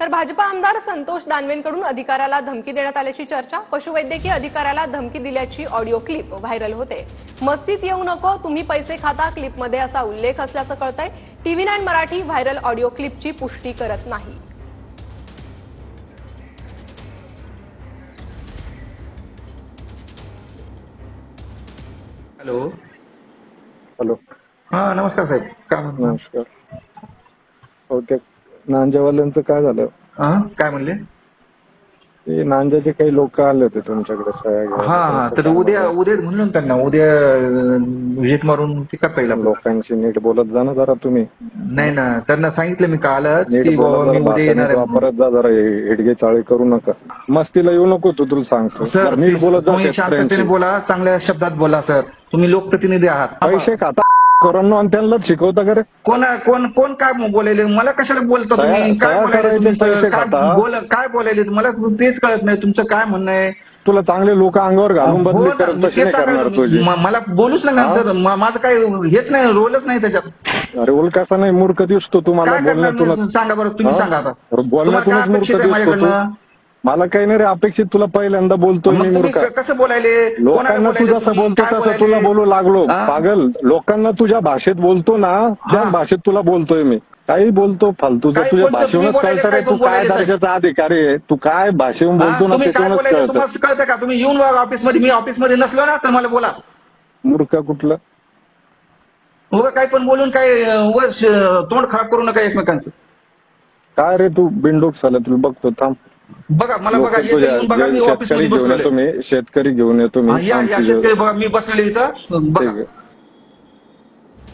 तर भाजपा आमदार संतोष दानवेंकडून अधिकाऱ्याला धमकी देण्यात आल्याची चर्चा. पशुवैद्यकीय अधिकाऱ्याला धमकी दिल्याची ऑडिओ क्लिप व्हायरल होते. मस्तीत येऊ नको, तुम्ही पैसे खाता क्लिपमध्ये असा उल्लेख असल्याचं कळतंय. TV9 मराठी व्हायरल ऑडिओ क्लिपची पुष्टी करत नाही. हॅलो. हॅलो. हा नमस्कार साहेब. काय म्हणतो? नमस्कार. ओके. नांजेवाल्यांचं काय झालं? काय म्हणले? ते नांजाचे काही लोक आले होते तुमच्याकडे सह्या घ्यायला. हा तर उद्या म्हणलं ना त्यांना, उद्या विजिट मारून ते करता येईल. लोकांशी नीट बोलत जा ना जरा तुम्ही. नाही ना, त्यांना सांगितलं मी कालच नीट की बोलत बाबा मी जरा, उद्या येणार भाषा आहे. वापरत जा जरा, हिडगे चाळे करू नका. मस्तीला येऊ नको तू, तुला सांगतो. सर नीट बोलत जा. तुम्ही शांततेने शेतकऱ्यांशी बोला, चांगल्या शब्दात बोला सर. तुम्ही लोकप्रतिनिधी आहात. पैसे खाता करून आणि त्यांना शिकवता का रे? कोण कोण कोण काय बोलायले? मला कशाला बोलता तुम्ही? सह्या करायचे पैसे खाता. काय बोलायले? मला तेच कळत नाही तुमचं काय म्हणणं आहे. तुला चांगले लोक अंगावर घालून हो बदली ना, करत तशी ते नाही करणार सांगा. तुझी. मला बोलूच नका सर. माझं काय हेच नाही, रोलच नाही त्याच्यात. अरे ओल कसा नाही, मूर्ख दिसतो तुम्हाला काय करणार बोलण्यातूनच. नाही? सांगा बरं, तुम्ही सांगा आता. बोलण्यातूनच तुम्हाला काय मूर्ख अपेक्षित आहे दिसतो तू. माझ्याकडनं? मला काही नाही रे अपेक्षित, तुला पहिल्यांदा बोलतोय मग मी तुम्ही मूर्ख. कसं बोलायले? लोकांना तू जसं बोलतो तसं तुला बोलू लागलो. पागल, लोकांना तुझ्या भाषेत बोलतो ना, त्या भाषेत तुला बोलतोय मी. काही बोलतो फालतूचं, तुझ्या भाषेवरूनच कळतं रे तू काय दर्जाचा अधिकारी आहे. तू काय भाषेवरून बोलतो ना त्याच्यावरूनच कळतं. तुम्हाला कळतं का? तुम्ही येऊन ऑफिसमध्ये, मी ऑफिसमध्ये नसलो ना तर मला बोला. मूर्ख कुठलं? उगा काही पण बोलून काय तोंड खराब करू नका एकमेकांचं. काय रे तू बिनडोक झालं, तुला बघतो थांब. बघा मला बघा, येऊन बघा मी शेतकरी ऑफिसमध्ये घेऊन बसलोय. येतो मी, शेतकरी घेऊन येतो मी. या शेतकरी बघा, मी बसलेले इथं ठीक बघा. आहे.